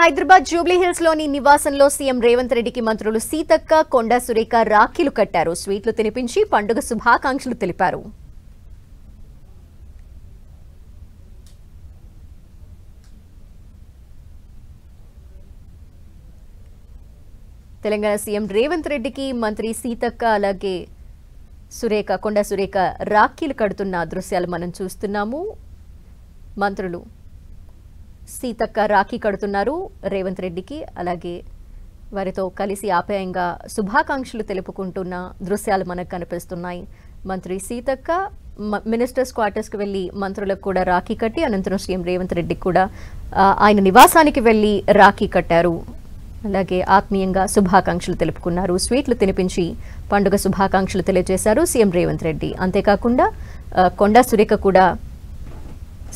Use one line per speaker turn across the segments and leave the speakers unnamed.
Hyderabad Jubilee hills లోని నివాసంలో CM Revanth రెడ్డికి మంత్రులు సీతక్క, కొండా సురేఖ రాఖీలు కట్టారు. స్వీట్లు తినిపించి పండుగ శుభాకాంక్షలు తెలిపారు. తెలంగాణ సీఎం రేవంత్ రెడ్డికి మంత్రి సీతక్క అలాగే కొండా సురేఖ రాఖీలు కడుతున్న దృశ్యాలు మనం చూస్తున్నాము. మంత్రులు సీతక్క రాఖీ కడుతున్నారు రేవంత్ రెడ్డికి. అలాగే వారితో కలిసి ఆప్యాయంగా శుభాకాంక్షలు తెలుపుకుంటున్న దృశ్యాలు మనకు కనిపిస్తున్నాయి. మంత్రి సీతక్క మినిస్టర్స్ క్వార్టర్స్కి వెళ్ళి మంత్రులకు కూడా రాఖీ కట్టి అనంతరం సీఎం రేవంత్ రెడ్డికి కూడా ఆయన నివాసానికి వెళ్ళి రాఖీ కట్టారు. అలాగే ఆత్మీయంగా శుభాకాంక్షలు తెలుపుకున్నారు. స్వీట్లు తినిపించి పండుగ శుభాకాంక్షలు తెలియజేశారు సీఎం రేవంత్ రెడ్డి. అంతేకాకుండా కొండా సురేఖ కూడా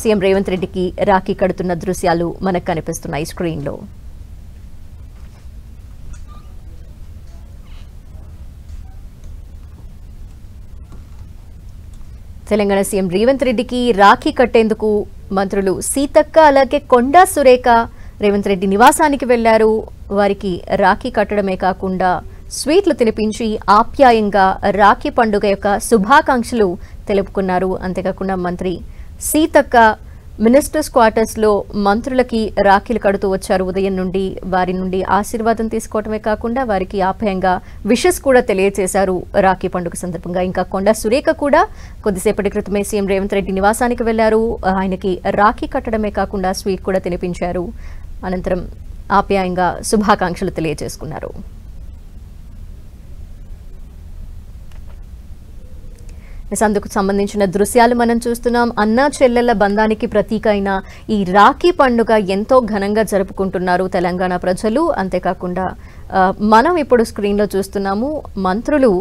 సీఎం రేవంత్ రెడ్డికి రాఖీ కడుతున్న దృశ్యాలు మనకు కనిపిస్తున్నాయి స్క్రీన్లో. తెలంగాణ సీఎం రేవంత్ రెడ్డికి రాఖీ కట్టేందుకు మంత్రులు సీతక్క అలాగే కొండా సురేఖ రేవంత్ రెడ్డి నివాసానికి వెళ్లారు. వారికి రాఖీ కట్టడమే కాకుండా స్వీట్లు తినిపించి ఆప్యాయంగా రాఖీ పండుగ యొక్క శుభాకాంక్షలు తెలుపుకున్నారు. అంతేకాకుండా మంత్రి సీతక్క మినిస్టర్స్ క్వార్టర్స్లో మంత్రులకి రాఖీలు కడుతూ వచ్చారు. ఉదయం నుండి వారి నుండి ఆశీర్వాదం తీసుకోవటమే కాకుండా వారికి ఆప్యాయంగా విషెస్ కూడా తెలియజేశారు రాఖీ పండుగ సందర్భంగా. ఇంకా కొండా సురేఖ కూడా కొద్దిసేపటి క్రితమే సీఎం రేవంత్ రెడ్డి నివాసానికి వెళ్లారు. ఆయనకి రాఖీ కట్టడమే కాకుండా స్వీట్ కూడా తినిపించారు. అనంతరం ఆప్యాయంగా శుభాకాంక్షలు తెలియజేసుకున్నారు. అందుకు సంబంధించిన దృశ్యాలు మనం చూస్తున్నాం. అన్నా చెల్లెళ్ల బంధానికి ప్రతీక అయిన ఈ రాఖీ పండుగ ఎంతో ఘనంగా జరుపుకుంటున్నారు తెలంగాణ ప్రజలు. అంతేకాకుండా మనం ఇప్పుడు స్క్రీన్లో చూస్తున్నాము మంత్రులు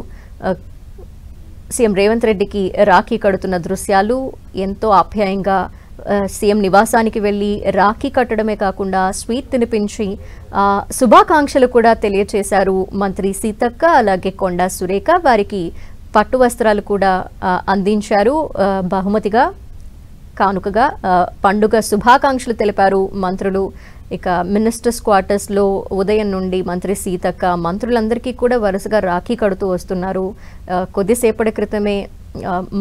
సీఎం రేవంత్ రెడ్డికి రాఖీ కడుతున్న దృశ్యాలు. ఎంతో ఆప్యాయంగా సీఎం నివాసానికి వెళ్ళి రాఖీ కట్టడమే కాకుండా స్వీట్ తినిపించి శుభాకాంక్షలు కూడా తెలియజేశారు మంత్రి సీతక్క అలాగే కొండా సురేఖ. వారికి పట్టు వస్త్రాలు కూడా అందించారు బహుమతిగా, కానుకగా. పండుగ శుభాకాంక్షలు తెలిపారు మంత్రులు. ఇక మినిస్టర్స్ క్వార్టర్స్లో ఉదయం నుండి మంత్రి సీతక్క మంత్రులందరికీ కూడా వరుసగా రాఖీ కడుతూ వస్తున్నారు. కొద్దిసేపటి క్రితమే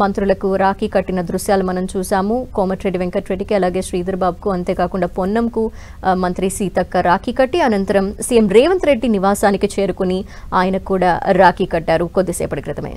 మంత్రులకు రాఖీ కట్టిన దృశ్యాలు మనం చూసాము. కోమటిరెడ్డి వెంకటరెడ్డికి అలాగే శ్రీధర్ బాబుకు అంతేకాకుండా పొన్నంకు మంత్రి సీతక్క రాఖీ కట్టి అనంతరం సీఎం రేవంత్ రెడ్డి నివాసానికి చేరుకుని ఆయన కూడా రాఖీ కట్టారు కొద్దిసేపటి క్రితమే.